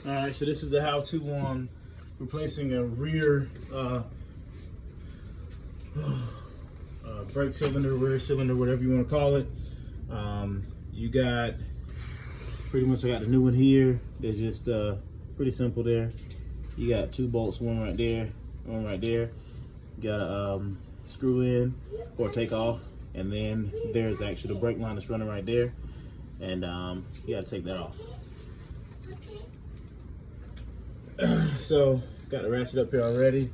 All right, so this is the how-to on replacing a rear brake cylinder, rear cylinder, whatever you want to call it. You got pretty much, I got the new one here. They're just pretty simple there. You got 2 bolts, one right there, one right there. You got a screw in or take off, and then there's actually the brake line that's running right there, and you got to take that off. So got the ratchet up here already.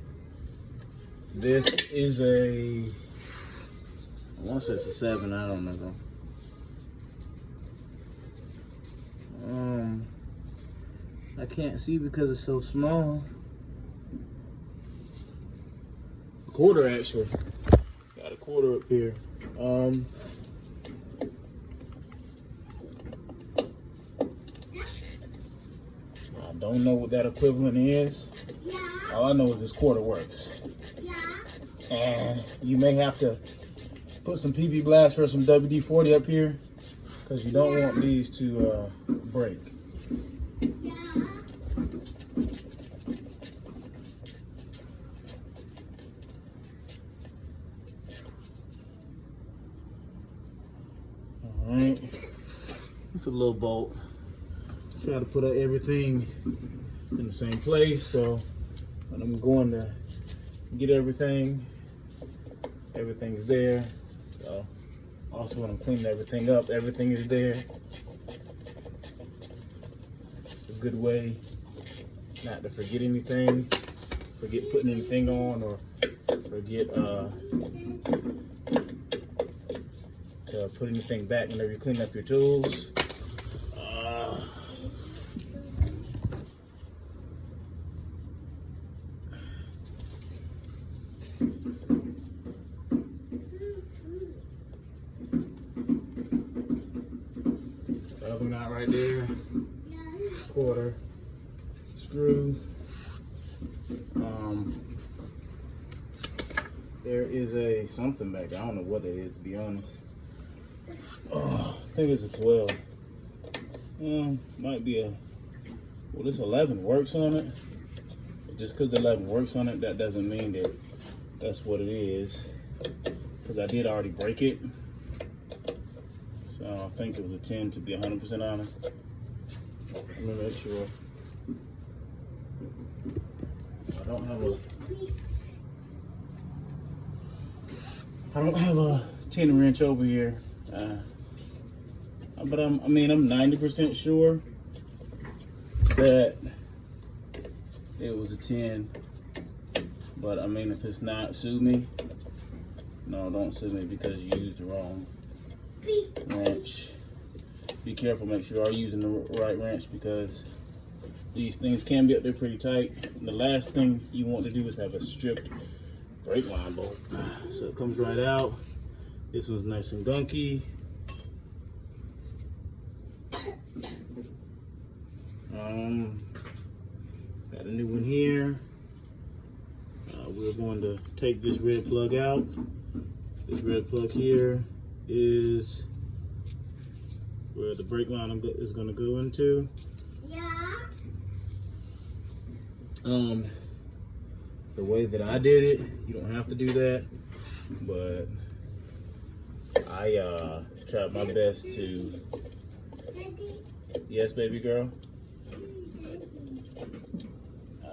This is a, I want to say it's a 7, I don't know. I can't see because it's so small. A quarter actually. Got a quarter up here. I don't know what that equivalent is. All I know is this quarter works. And you may have to put some PB Blast or some WD-40 up here because you don't want these to break. Alright, it's a little bolt. Try to put everything in the same place, so when I'm going to get everything, everything's there. So also when I'm cleaning everything up, everything is there. It's a good way not to forget anything, forget putting anything on, or forget to put anything back whenever you clean up your tools. Other knot right there, quarter, screw. There is a something back there. I don't know what it is, to be honest. I think it's a 12. Might be a, well, this 11 works on it. But just because 11 works on it, that doesn't mean that that's what it is. Because I did already break it. So I think it was a 10, to be 100% honest. Let me make sure. I don't have a 10 wrench over here. But I'm 90% sure that it was a 10. But I mean, if it's not, sue me. No, don't sue me because you used the wrong wrench. Be careful, make sure you are using the right wrench because these things can be up there pretty tight. And the last thing you want to do is have a stripped brake line bolt. So it comes right out. This one's nice and gunky. Got a new one here. We're going to take this red plug out. This red plug here is where the brake line is going to go into. The way that I did it, you don't have to do that, but I tried my best to. Yes, baby girl.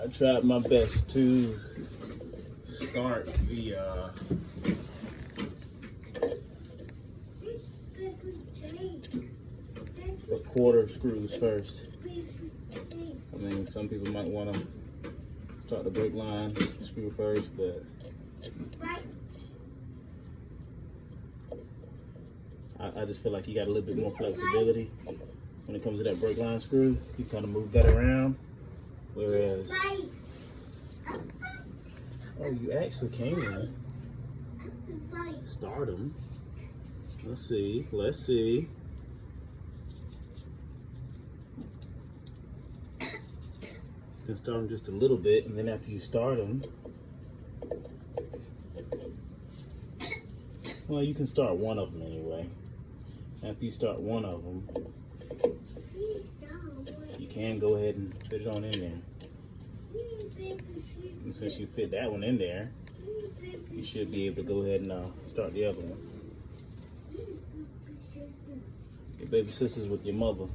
I tried my best to start the quarter screws first. I mean, some people might want to start the brake line screw first, but I just feel like you got a little bit more flexibility when it comes to that brake line screw. You kind of move that around, whereas oh, you actually can start them. Let's see. You can start them just a little bit, and then after you start them, well, you can start one of them anyway. After you start one of them, you can, go ahead and fit it on in there. And since you fit that one in there, you should be able to go ahead and start the other one. Your baby sister's with your mother.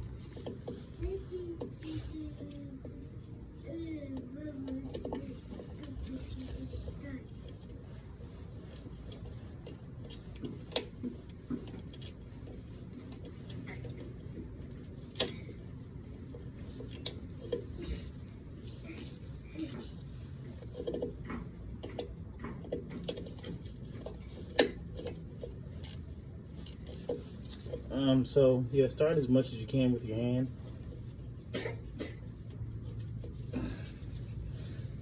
So yeah, start as much as you can with your hand.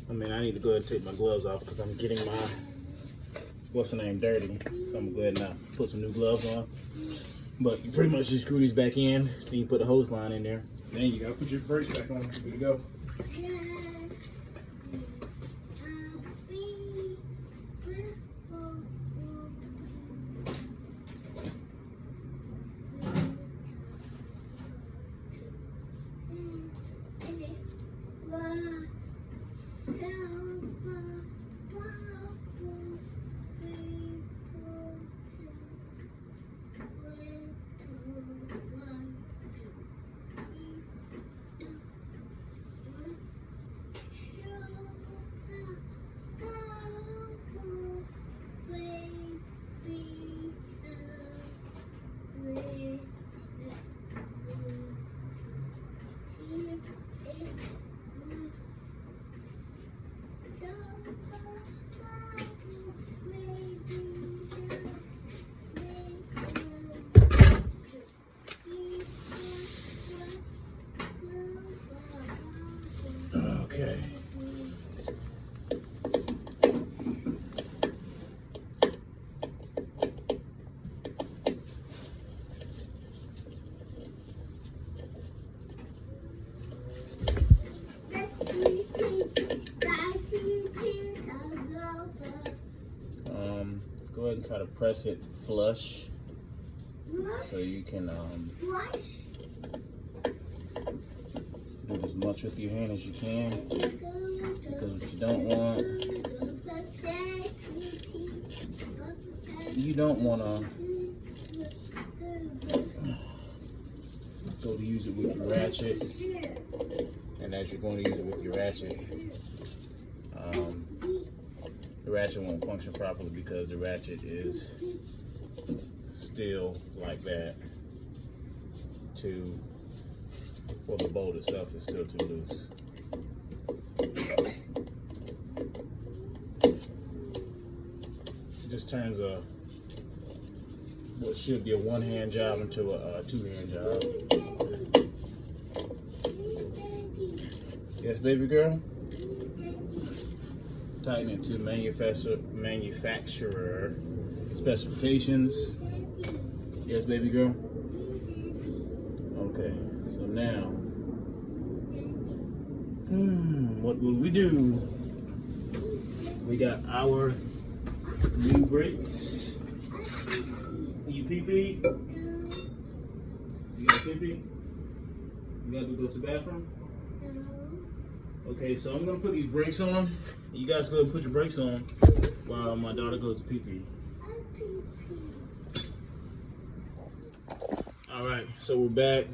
I mean, I need to go ahead and take my gloves off because I'm getting my, what's the name, dirty. So I'm gonna go ahead and put some new gloves on. But you pretty much just screw these back in, then you put the hose line in there. Then you gotta put your brakes back on, good to go. Okay. Go ahead and try to press it flush so you can do as much with your hand as you can, because what you don't want, go to use it with your ratchet, and as you're going to use it with your ratchet, the ratchet won't function properly because the ratchet is still like that well, the bolt itself is still too loose. It just turns what should be a one-hand job into a two-hand job. Yes, baby girl? Tighten it to manufacturer specifications. Yes, baby girl? Okay, so now, what will we do? We got our new brakes. You pee-pee? You got pee-pee? You gotta go to the bathroom? Okay, so I'm gonna put these brakes on. You guys go ahead and put your brakes on while my daughter goes to pee-pee. All right, so we're back.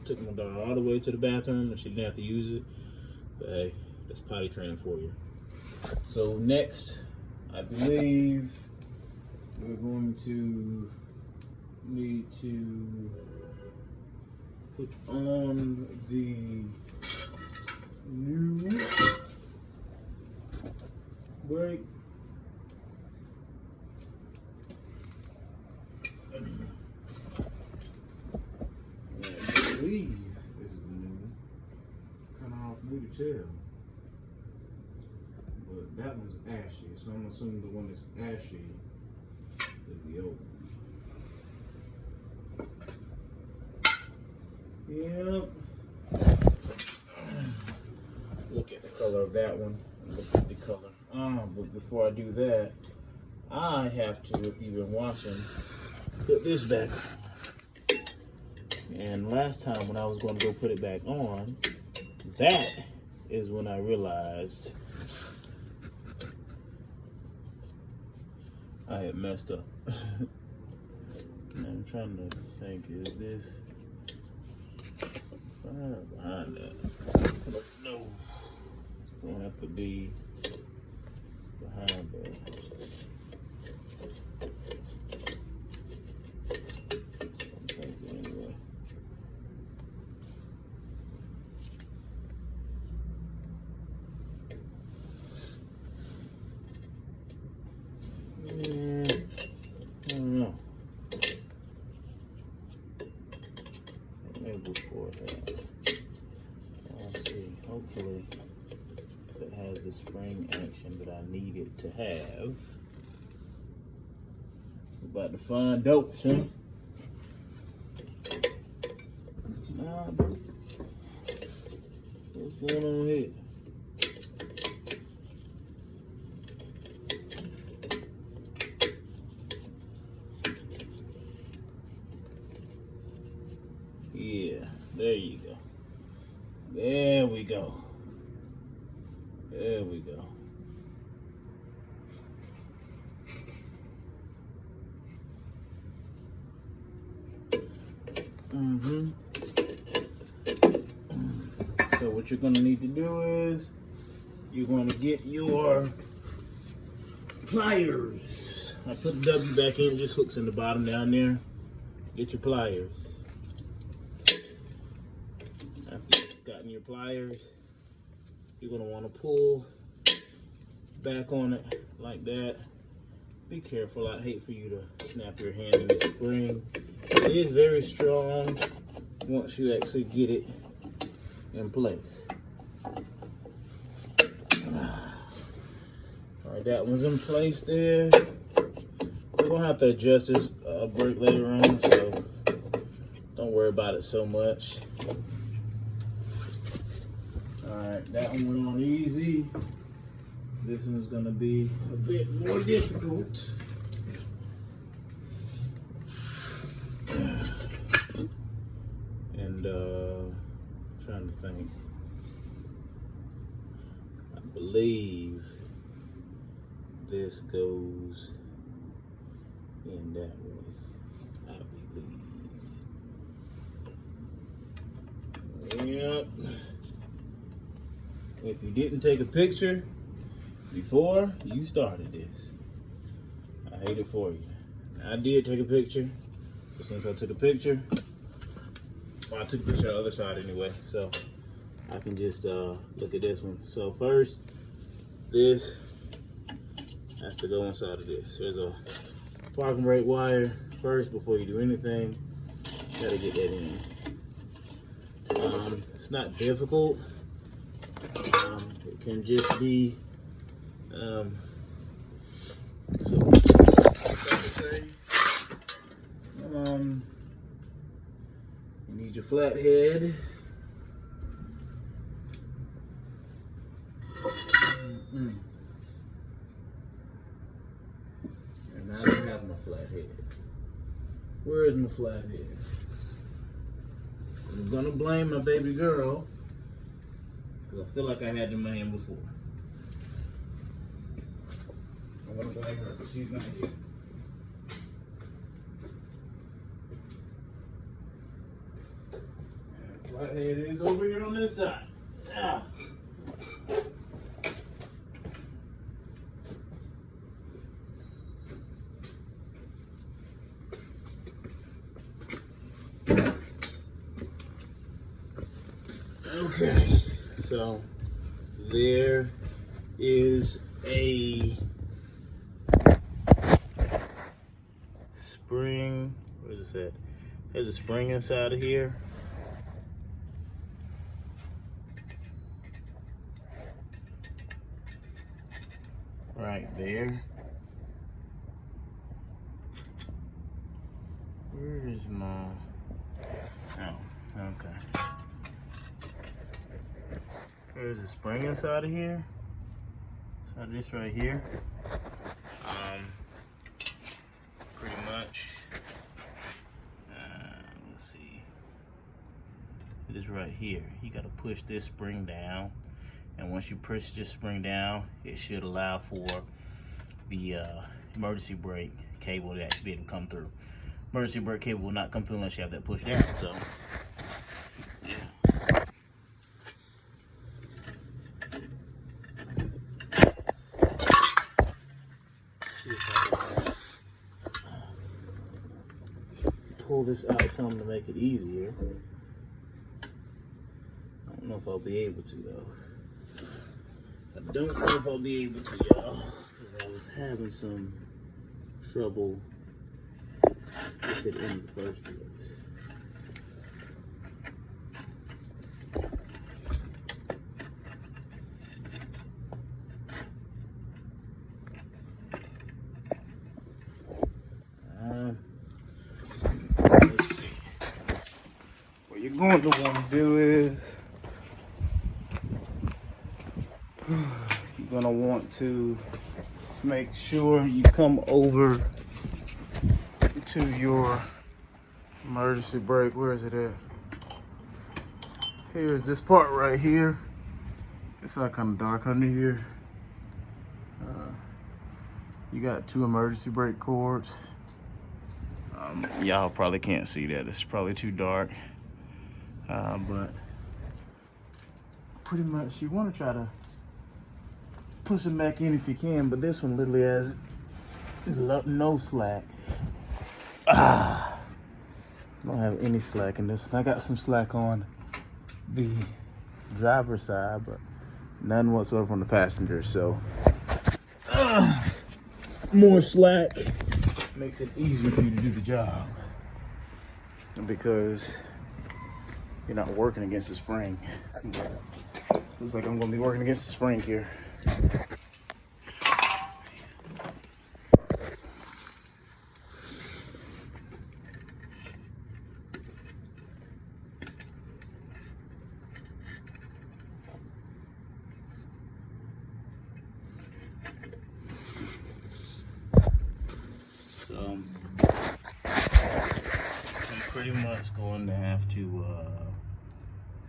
Took my daughter all the way to the bathroom and she didn't have to use it. But hey, that's potty training for you. So next, I believe we're going to need to put on the new brake. I believe this is the new one. Kind of hard for me to tell. But that one's ashy, so I'm assuming the one that's ashy is the old one. Yep. Look at the color of that one. Look at the color. But before I do that, I have to, if you've been watching, put this back. And last time when I was going to go put it back on, that is when I realized I had messed up. I'm trying to think, is this behind that? No, it's going to have to be behind that. Anyway. I don't know. Maybe before that. Let's see. Hopefully it has the spring action that I need it to have. We're about to find out, son. What's going on here? Yeah, there you go. There we go. There we go. So what you're going to need to do is you're going to get your pliers. I put the W back in, just hooks in the bottom down there. Get your pliers. After you've gotten your pliers, you're going to want to pull back on it like that. Be careful, I'd hate for you to snap your hand in the spring. It is very strong once you actually get it in place. Alright, that one's in place there. We're going to have to adjust this brake later on, so don't worry about it so much. Alright, that one went on easy. This one's going to be a bit more difficult. And trying to think. I believe this goes in that way. I believe. Yep. If you didn't take a picture before you started this, I hate it for you. I did take a picture, but since I took a picture, well, I took a picture of the other side anyway, so I can just look at this one. So first, this has to go inside of this. There's a parking brake wire first before you do anything. Gotta get that in. It's not difficult. It can just be so to say, you need your flathead. And I don't have my flathead. Where is my flathead? I'm gonna blame my baby girl because I feel like I had it in my hand before. I'm gonna blame her because she's not here. And flathead is over here on this side. Ah. Okay, so there is a spring. Where is this at? There's a spring inside of here. Right there. Where is my... Oh, okay. There's a spring inside of here. So this right here. Pretty much. Let's see. here. You got to push this spring down, and once you push this spring down, it should allow for the emergency brake cable to actually be able to come through. Emergency brake cable will not come through unless you have that pushed down. So yeah. See if I can pull this out some to make it easier. I don't know if I'll be able to though. I don't know if I'll be able to, y'all, because I was having some trouble with it in the first place. Let's see. What you're going to want to do is you're going to want to make sure you come over to your emergency brake. Where is it at? Here's this part right here. It's like kind of dark under here. You got 2 emergency brake cords. Y'all probably can't see that. It's probably too dark. But pretty much you want to try to push them back in if you can, but this one literally has no slack. I don't have any slack in this. I got some slack on the driver's side, but none whatsoever on the passenger. So more slack makes it easier for you to do the job, because you're not working against the spring. Looks like I'm gonna be working against the spring here. So I'm pretty much going to have to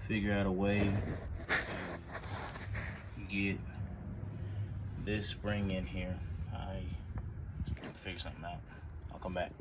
figure out a way to get this spring in here. I figure something out. I'll come back.